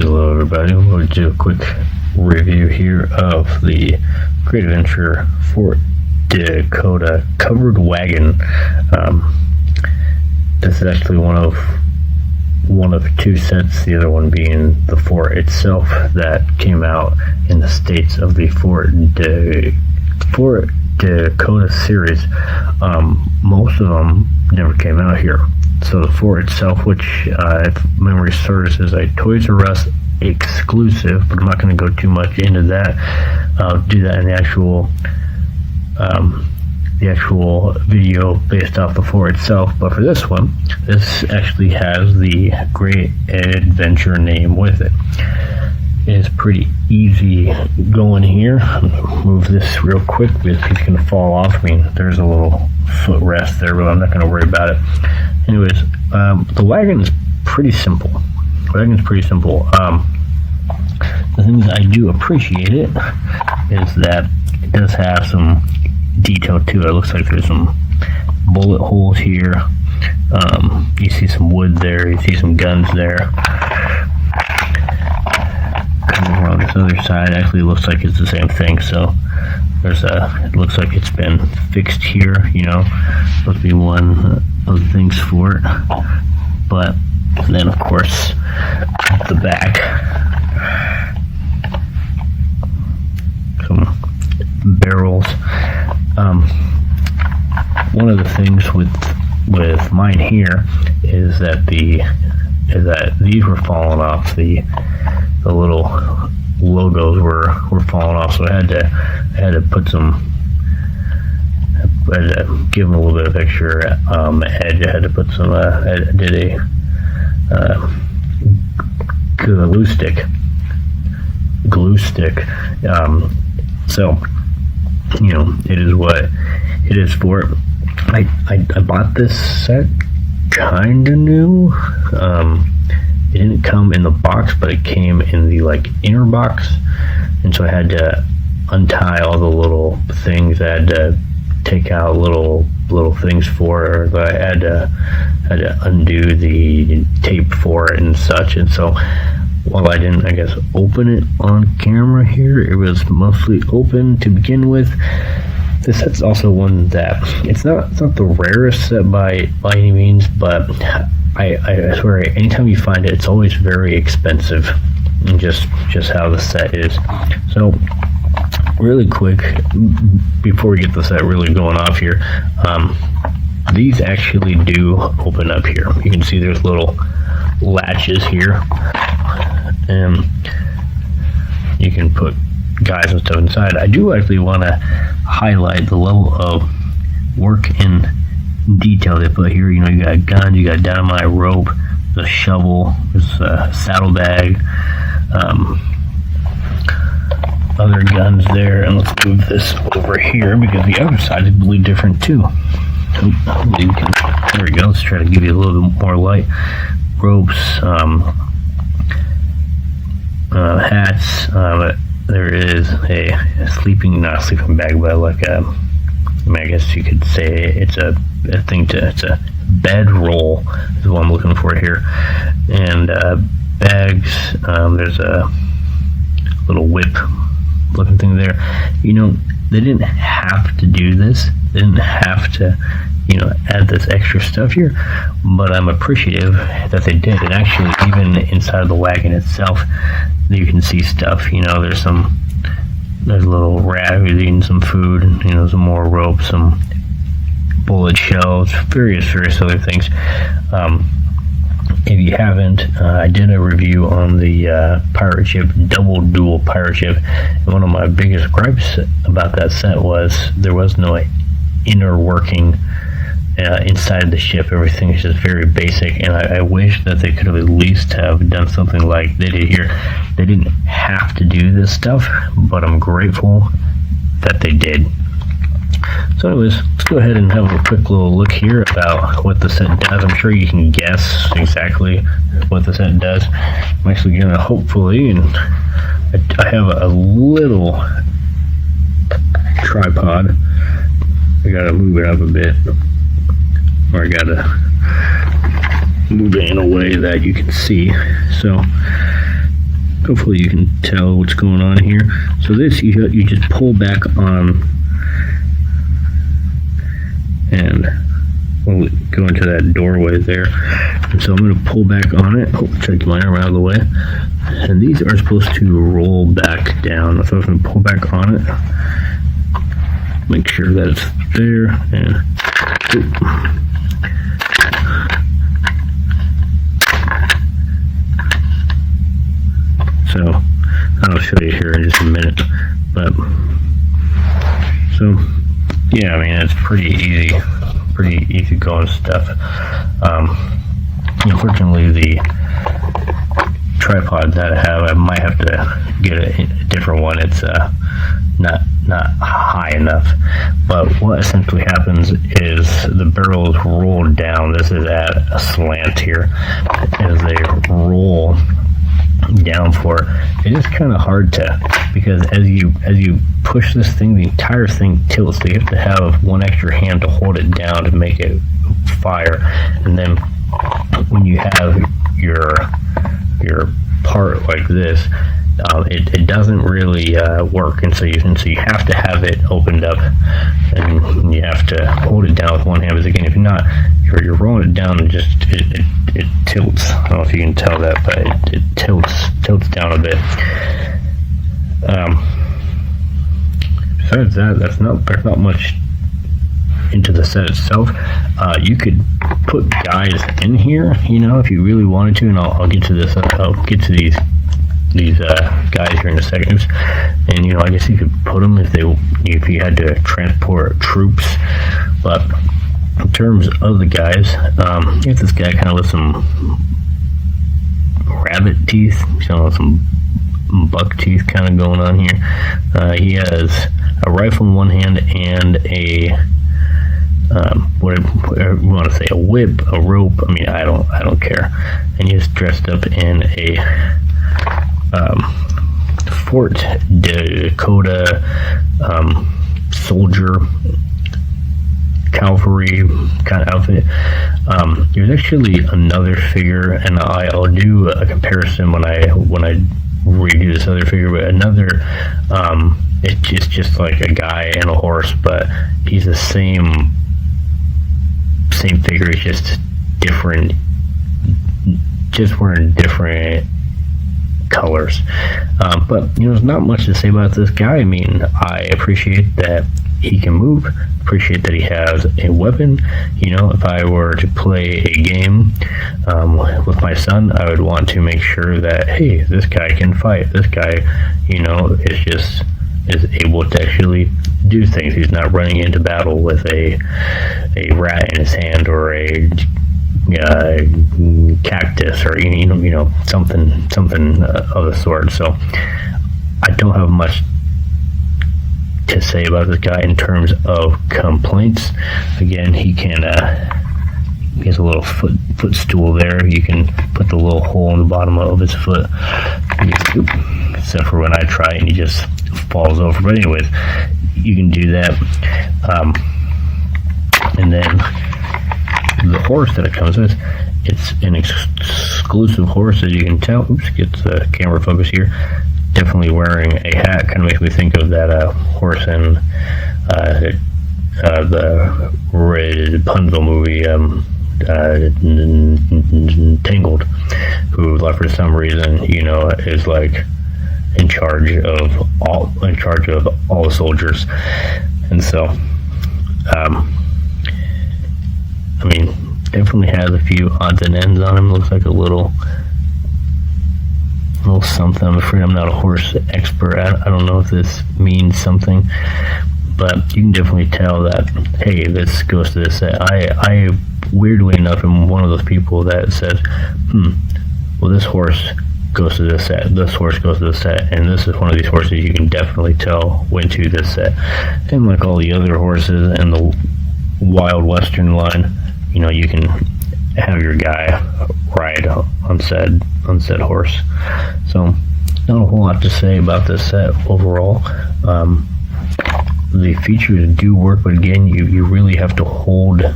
Hello everybody, we'll do a quick review here of the Great Adventure Fort Dakota covered wagon. This is actually one of two sets, the other one being the fort itself that came out in the States of the Fort Dakota series. Most of them never came out here. So the fort itself, which if memory serves, is a Toys R Us exclusive, but I'm not going to go too much into that. I'll do that in the actual video based off the fort itself. But for this one, this actually has the Great Adventure name with it. It's pretty easy going here. I'm gonna move this real quick because he's going to fall off. I mean, there's a little footrest there, but I'm not going to worry about it. Anyways, the wagon is pretty simple. The things I do appreciate it is that it does have some detail to it. It looks like there's some bullet holes here. You see some wood there. You see some guns there. Coming around this other side, actually looks like it's the same thing. So there's it looks like it's been fixed here. You know, supposed to be one of the things for it. But then, of course, at the back, some barrels. One of the things with mine here is that these were falling off. The little logos were falling off, so I had to put some. I had to give them a little bit of extra edge. I had to put some. I did a glue stick. So, you know, it is what it is for it. I bought this set kind of new. It didn't come in the box, but it came in the inner box, and so I had to untie all the little things. I had to take out little things for it. I had to undo the tape for it and such. And so while I didn't, I guess, open it on camera here, it was mostly open to begin with. This set's also one that it's not the rarest set by any means, but I swear anytime you find it, it's always very expensive, and just how the set is. So really quick, before we get the set really going off here, these actually do open up here. You can see there's little latches here, and you can put guys and stuff inside. I do actually want to highlight the level of work and detail they put here. You know, you got a gun, you got dynamite, rope, the shovel, there's a saddlebag, other guns there. And let's move this over here because the other side is completely different too. Hopefully we can, there we go. Let's try to give you a little bit more light. Ropes, hats. There is a sleeping, not a sleeping bag, but I guess you could say it's a bed roll is what I'm looking for here. And bags. There's a little whip looking thing there. You know, they didn't have to do this. They didn't have to, you know, add this extra stuff here, but I'm appreciative that they did. And actually, even inside of the wagon itself, you can see stuff. You know, there's a little rat who's eating some food, and, you know, some more rope, some bullet shells, various other things. If you haven't, I did a review on the pirate ship, double dual pirate ship, and one of my biggest gripes about that set was there was no inner working inside the ship. Everything is just very basic, and I wish that they could have at least have done something like they did here. They didn't have to do this stuff, but I'm grateful that they did. So anyways, let's go ahead and have a quick little look here about what the set does. I'm sure you can guess exactly what the set does. I'm actually going to hopefully, and I have a little tripod. I got to move it up a bit, or I got to move it in a way that you can see. So hopefully you can tell what's going on here. So this, you just pull back on, and we'll go into that doorway there. And so I'm going to pull back on it. Oh, check my arm out of the way. And these are supposed to roll back down. So I'm going to pull back on it. Make sure that it's there. And so I'll show you here in just a minute. But so yeah, I mean, it's pretty easy going stuff. Unfortunately, the tripod that I have, I might have to get a different one. It's not high enough. But what essentially happens is the barrels roll down. This is at a slant here. As they roll down for it is kind of hard to, because as you push this thing, the entire thing tilts, so you have to have one extra hand to hold it down to make it fire. And then when you have your part like this, it doesn't really work, and so you have to have it opened up, and you have to hold it down with one hand. Because again, if you're rolling it down, and it tilts. I don't know if you can tell that, but it tilts down a bit. Besides that, there's not much into the set itself. You could put guys in here, if you really wanted to, and I'll get to this. I'll get to these guys here in a second. And I guess you could put them if you had to transport troops. But in terms of the guys, you have this guy kind of with some rabbit teeth, some buck teeth kind of going on here. He has a rifle in one hand and a what you want to say, a whip, a rope. I mean, I don't care. And he's dressed up in a Fort Dakota soldier cavalry kind of outfit. There's actually another figure, and I'll do a comparison when I review this other figure. But another, it's just like a guy and a horse, but he's the same figure. He's just different, just wearing different colors. But there's not much to say about this guy. I mean, I appreciate that he can move, appreciate that he has a weapon. If I were to play a game with my son, I would want to make sure that, hey, this guy can fight. This guy, is able to actually do things. He's not running into battle with a rat in his hand, or a cactus, or something of the sort. So I don't have much to say about this guy in terms of complaints. Again, he has a little footstool there. You can put the little hole in the bottom of his foot, except for when I try and he just falls over. But anyways, you can do that. And then the horse that it comes with, it's an exclusive horse, as you can tell. Oops, get the camera focus here. Definitely wearing a hat. Kind of makes me think of that horse in the Rapunzel movie, Tangled, who, for some reason, is like in charge of all the soldiers. And so I mean, definitely has a few odds and ends on him. Looks like a little something. I'm afraid I'm not a horse expert. I don't know if this means something, but you can definitely tell that, hey, this goes to this set. I weirdly enough am one of those people that says, well, this horse goes to this set, this horse goes to this set, and this is one of these horses you can definitely tell went to this set. And like all the other horses in the Wild Western line, you can have your guy ride on said horse. So not a whole lot to say about this set overall. The features do work, but again, you really have to hold the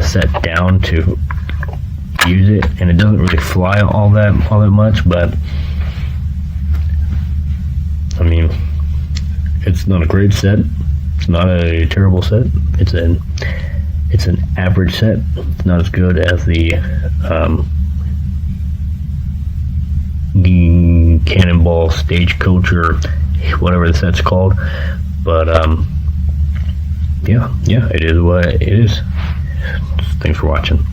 set down to use it. and it doesn't really fly all that much, but I mean, it's not a great set. It's not a terrible set. It's an average set. It's not as good as the Cannonball Stagecoach or whatever the set's called, but yeah, it is what it is. Thanks for watching.